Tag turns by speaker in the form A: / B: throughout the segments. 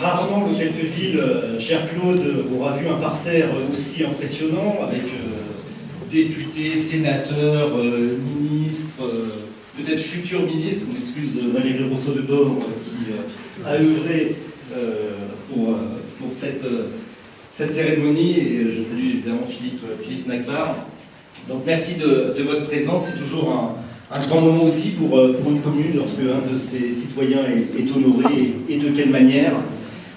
A: rarement l'hôtel de ville, cher Claude, aura vu un parterre aussi impressionnant avec députés, sénateurs, ministres, peut-être futurs ministres. On excuse Valérie Rousseau de Bord qui a œuvré pour cette cérémonie, et je salue évidemment Philippe Nachbar. Donc merci de votre présence, c'est toujours un grand moment aussi pour une commune lorsque un de ses citoyens est honoré, et de quelle manière.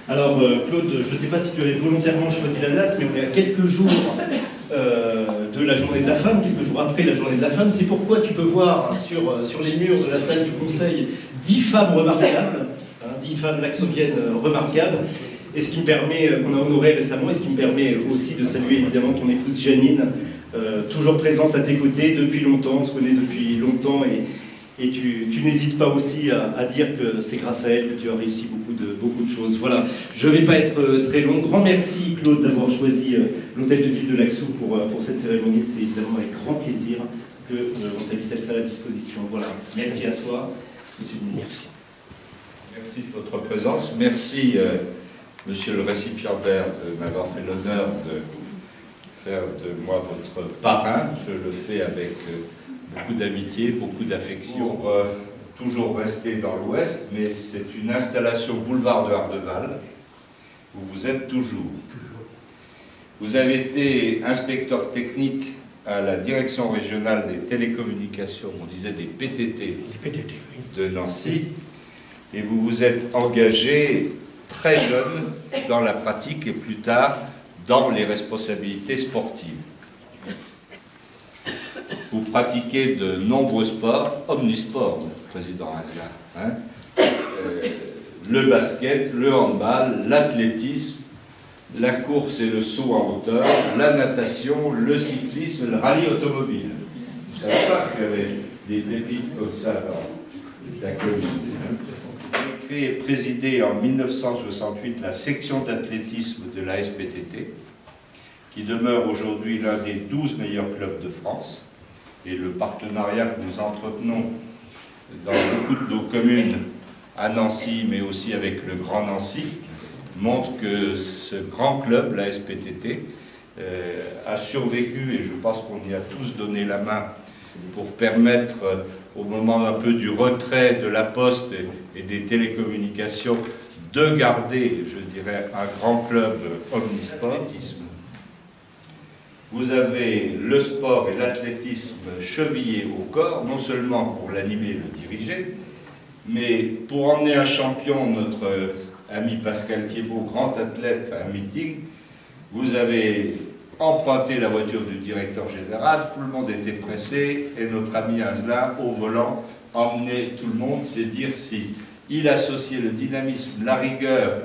A: Alors Claude, je ne sais pas si tu avais volontairement choisi la date, mais on est à quelques jours de la journée de la femme, quelques jours après la journée de la femme. C'est pourquoi tu peux voir sur les murs de la salle du Conseil 10 femmes remarquables, 10 femmes laxoviennes remarquables, et ce qui me permet, qu'on a honoré récemment, et ce qui me permet aussi de saluer évidemment ton épouse Janine, toujours présente à tes côtés depuis longtemps. On se connaît depuis longtemps, et tu n'hésites pas aussi à dire que c'est grâce à elle que tu as réussi beaucoup de choses. Voilà, je ne vais pas être très long. Grand merci Claude d'avoir choisi l'hôtel de ville de Laxou pour cette cérémonie. C'est évidemment avec grand plaisir qu'on t'a mis cette salle à disposition. Voilà, merci à toi, monsieur le ministre.
B: Merci de votre présence. Merci, monsieur le récipiendaire, de m'avoir fait l'honneur de faire de moi votre parrain. Je le fais avec beaucoup d'amitié, beaucoup d'affection. Toujours rester dans l'Ouest, mais c'est une installation boulevard de Hardeval, où vous êtes toujours. Vous avez été inspecteur technique à la direction régionale des télécommunications, on disait des PTT, de Nancy, et vous vous êtes engagé très jeune dans la pratique et plus tard dans les responsabilités sportives. Vous pratiquez de nombreux sports, omnisports, président Asla, le basket, le handball, l'athlétisme, la course et le saut en hauteur, la natation, le cyclisme, le rallye automobile. Vous ne savez pas qu'il y avait des pépites comme ça dans la commune. Vous avez créé et présidé en 1968 la section d'athlétisme de la SPTT, qui demeure aujourd'hui l'un des 12 meilleurs clubs de France. Et le partenariat que nous entretenons dans beaucoup de nos communes à Nancy, mais aussi avec le Grand Nancy, montre que ce grand club, la SPTT, a survécu, et je pense qu'on y a tous donné la main pour permettre, au moment un peu du retrait de la Poste et des télécommunications, de garder, je dirais, un grand club omnisport. Vous avez le sport et l'athlétisme chevillés au corps, non seulement pour l'animer et le diriger, mais pour emmener un champion, notre ami Pascal Thiébaut, grand athlète, à un meeting, vous avez emprunté la voiture du directeur général, tout le monde était pressé, et notre ami Asla, au volant, emmenait tout le monde. C'est dire si il associait le dynamisme, la rigueur,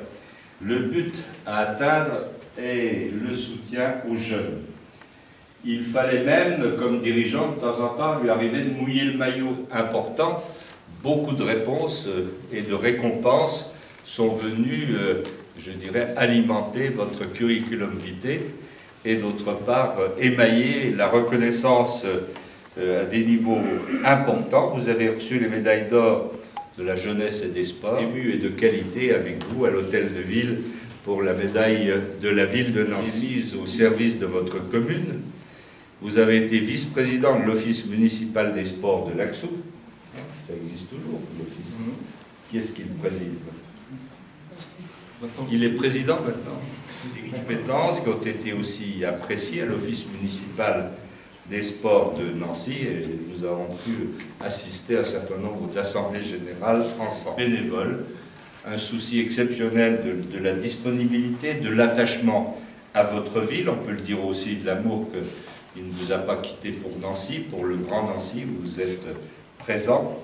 B: le but à atteindre et le soutien aux jeunes. Il fallait même, comme dirigeant, de temps en temps, lui arriver de mouiller le maillot important. Beaucoup de réponses et de récompenses sont venues, je dirais, alimenter votre curriculum vitae et d'autre part, émailler la reconnaissance à des niveaux importants. Vous avez reçu les médailles d'or de la jeunesse et des sports, ému et de qualité avec vous à l'hôtel de ville pour la médaille de la ville de Nancy, mise au service de votre commune. Vous avez été vice-président de l'Office municipal des sports de Laxou. Ça existe toujours, l'Office. Qui est-ce qui le préside? Il est président maintenant. Des compétences qui ont été aussi appréciées à l'Office municipal des sports de Nancy, et nous avons pu assister à un certain nombre d'assemblées générales ensemble. Bénévole, un souci exceptionnel de la disponibilité, de l'attachement à votre ville, on peut le dire aussi de l'amour qu'il ne vous a pas quitté pour Nancy, pour le Grand Nancy, où vous êtes présent.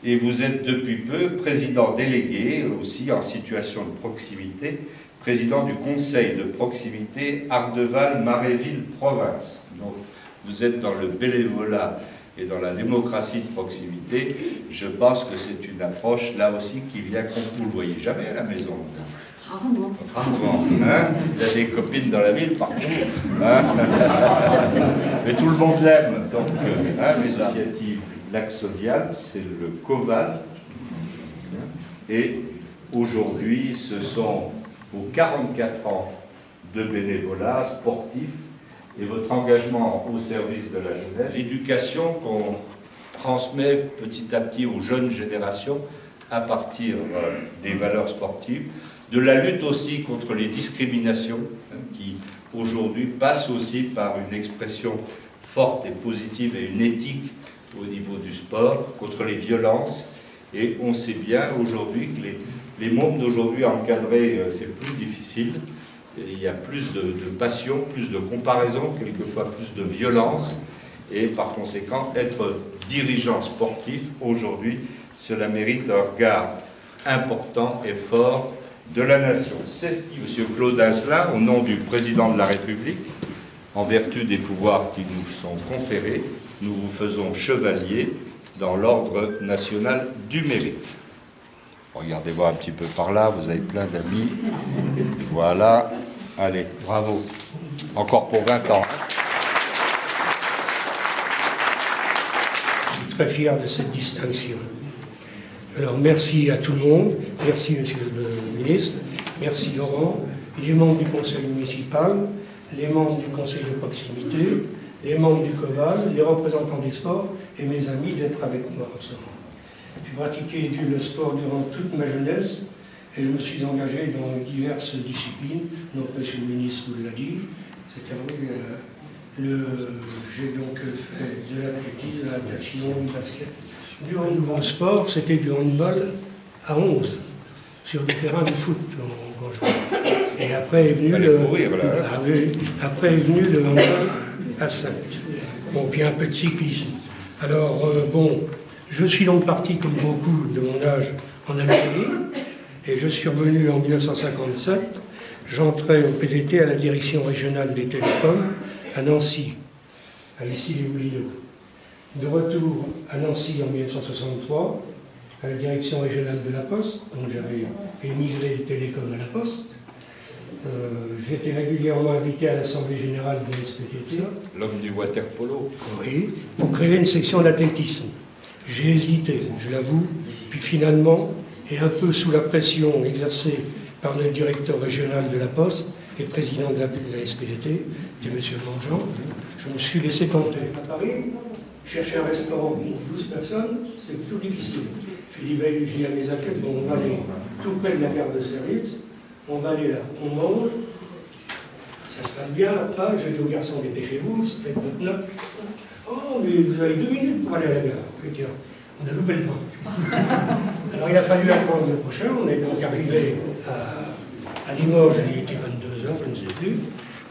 B: Et vous êtes depuis peu président délégué, aussi en situation de proximité, président du conseil de proximité Ardeval-Maréville-Province. Donc vous êtes dans le bénévolat et dans la démocratie de proximité. Je pense que c'est une approche, là aussi, qui vient comme vous ne le voyez jamais à la maison.
C: Rarement.
B: Rarement, hein? Il y a des copines dans la ville, partout. Hein? Mais tout le monde l'aime. Donc, l'initiative laxoviale, c'est le COVAL. Et aujourd'hui, ce sont vos 44 ans de bénévolat sportif et votre engagement au service de la jeunesse, l'éducation qu'on transmet petit à petit aux jeunes générations à partir des valeurs sportives, de la lutte aussi contre les discriminations, qui aujourd'hui passent aussi par une expression forte et positive et une éthique au niveau du sport, contre les violences. Et on sait bien aujourd'hui que les mondes d'aujourd'hui à encadrer, c'est plus difficile. Il y a plus de passion, plus de comparaison, quelquefois plus de violence. Et par conséquent, être dirigeant sportif aujourd'hui, cela mérite un regard important et fort de la nation. C'est ce qui, M. Claude Incelin, au nom du président de la République, en vertu des pouvoirs qui nous sont conférés, nous vous faisons chevalier dans l'ordre national du mérite. Regardez-moi un petit peu par là, vous avez plein d'amis. Voilà. Allez, bravo. Encore pour 20 ans.
C: Je suis très fier de cette distinction. Alors merci à tout le monde, merci Monsieur le Ministre, merci Laurent, les membres du Conseil municipal, les membres du Conseil de proximité, les membres du COVAL, les représentants des sports et mes amis d'être avec moi en ce moment. J'ai pratiqué le sport durant toute ma jeunesse et je me suis engagé dans diverses disciplines, donc Monsieur le Ministre vous l'a dit, c'est vrai, j'ai donc fait de l'athlétisme, de la natation, du basket. Du nouveau sport, c'était du handball à 11, sur des terrains de foot en gauche. Et après est venu après est venu le handball à 7. Bon, puis un peu de cyclisme. Alors, bon, je suis donc parti, comme beaucoup de mon âge, en Algérie, et je suis revenu en 1957. J'entrais au PDT à la direction régionale des télécoms à Nancy, à Issy-les-Moulineaux. De retour à Nancy en 1963, à la direction régionale de la Poste, donc j'avais émigré les télécoms à la Poste. J'étais régulièrement invité à l'Assemblée générale de l'SPTT.
B: L'homme du water-polo.
C: Oui, pour créer une section d'athlétisme. J'ai hésité, je l'avoue, puis finalement, et un peu sous la pression exercée par notre directeur régional de la Poste et président de la SPTT, c'était M. Mangeant, je me suis laissé tenter. À Paris, chercher un restaurant pour 12 personnes, c'est plutôt difficile. Je dis à mes athlètes, bon, on va aller tout près de la gare de Service, on va aller là, on mange, ça se passe bien, pas, je dis aux garçons, dépêchez-vous, faites votre note. Oh, mais vous avez 2 minutes pour aller à la gare. Je dis, on a loupé le train. Alors il a fallu attendre le prochain, on est donc arrivé à Limoges, il était 22h, je ne sais plus.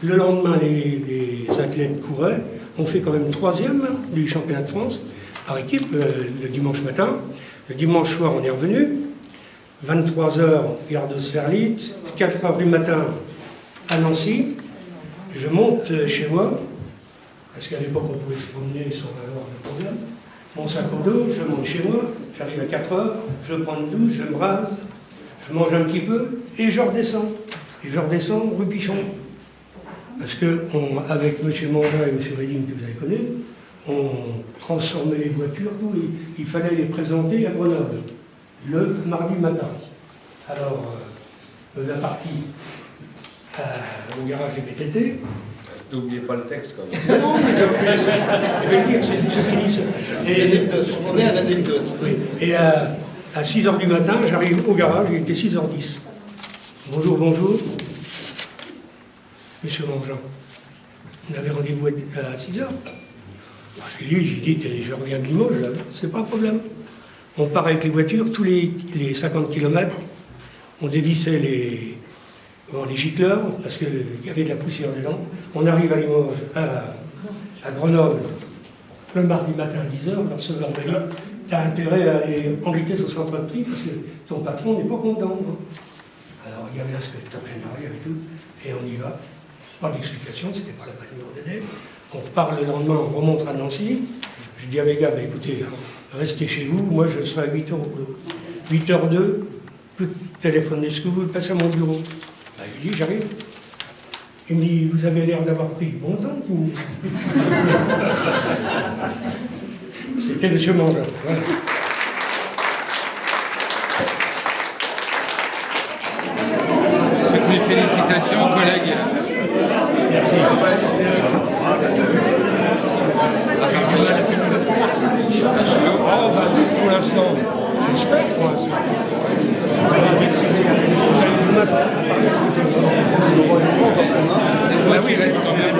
C: Le lendemain, les athlètes couraient. On fait quand même 3e du championnat de France par équipe le dimanche matin. Le dimanche soir, on est revenu. 23h, gare de Serlite. 4h du matin à Nancy. Je monte chez moi, parce qu'à l'époque, on pouvait se promener sans avoir de problème. Mon sac au dos, je monte chez moi. J'arrive à 4h, je prends une douche, je me rase, je mange un petit peu et je redescends. Et je redescends rue Pichon. Parce qu'avec M. Mangin et M. Reding, que vous avez connu, on transformait les voitures, tout, il fallait les présenter à Grenoble, le mardi matin. Alors, la partie au garage des PTT.
B: N'oubliez pas le texte, quand même.
C: Non, mais je vais le dire, c'est fini.
A: On est à l'anecdote.
C: Oui. Et à 6h du matin, j'arrive au garage, il était 6h10. Bonjour, bonjour. Monsieur Mangeant, on avait rendez-vous à 6h. J'ai dit, je reviens de Limoges, c'est pas un problème. On part avec les voitures, tous les 50 km, on dévissait les gicleurs, parce qu'il y avait de la poussière dedans. On arrive à Limoges, à Grenoble, le mardi matin à 10h, le receveur m'a dit, tu as intérêt à aller en vitesse au centre de tri, parce que ton patron n'est pas content. Non. Alors il y avait l'inspecteur général, il y avait tout, et on y va. Pas d'explication, c'était pas la peine de me redonner. On repart le lendemain, on remonte à Nancy. Je dis à mes gars, bah, écoutez, restez chez vous, moi je serai à 8h au boulot. 8h02, vous téléphonez, est-ce que vous passez à mon bureau? Bah, je lui dis, j'arrive. Il me dit, vous avez l'air d'avoir pris du bon temps. C'était M. Mangin. Voilà.
D: Merci mon collègue.
C: Merci. Oh, bah, pour l'instant, j'espère pour l'instant.
D: Bah oui, il reste quand même.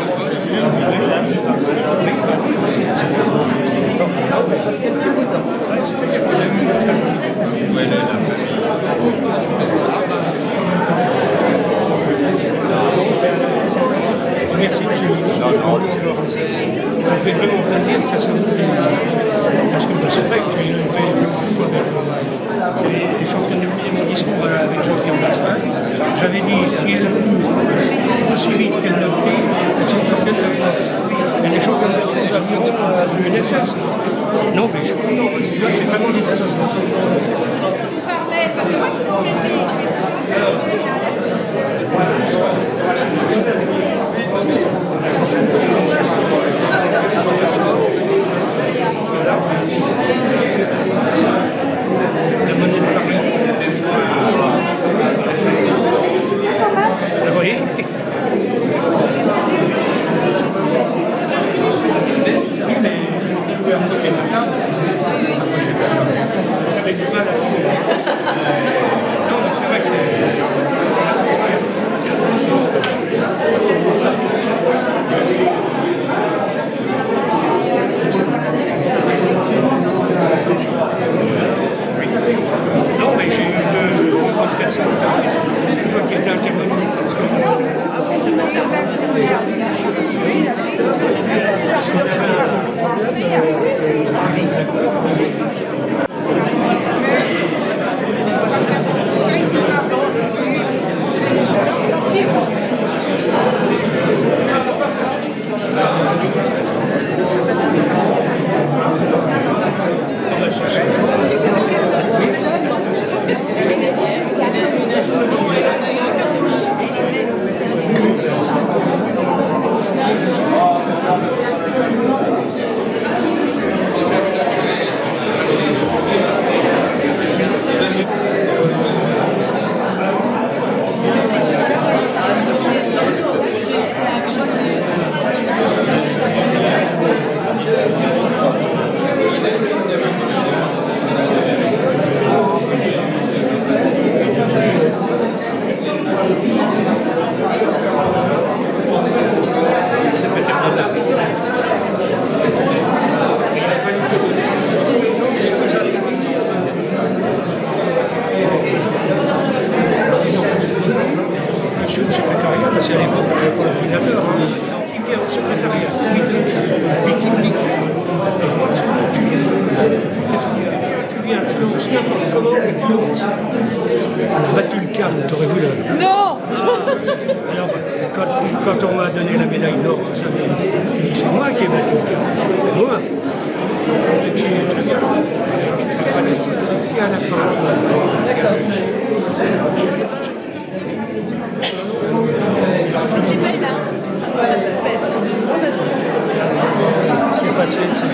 C: C'est-à-dire qu'on a eu une très bonne.
D: Ouais,
C: Merci monsieur le ministre. Ça me fait vraiment plaisir que ça soit fait. Parce que c'est vrai que j'ai œuvré beaucoup avec les champions du monde et mon discours avec Jean-Pierre Bassin. J'avais dit si elle court aussi vite qu'elle le fait, elle sont championne de France. Et les champions de France d'aviron de l'UNSS. Non, mais c'est vraiment des associations.
E: Charmel, parce que moi je vous remercie.
C: La monnaie de Paris. Oui. Oui, mais vous pouvez approcher de la table. Approcher de la table. J'avais du mal à finir. Non, mais c'est vrai que non, mais j'ai eu deux bonnes personnes. C'est toi qui étais intervenu. C'est à l'époque, on n'avait pas l'ordinateur. Qui vient au secrétariat, et qui me dit, et franchement, tu viens, qu'est-ce qu'il y a? Tu viens, tu lances n'importe comment et tu lances. On a battu le câble, t'aurais vu là.
E: Non.
C: Alors, quand on m'a donné la médaille d'or, tout ça, il dit, c'est moi qui ai battu le câble. Moi. C'est très bien. Qui a la cravate?
E: Elle est belle, hein.
C: C'est passé, c'est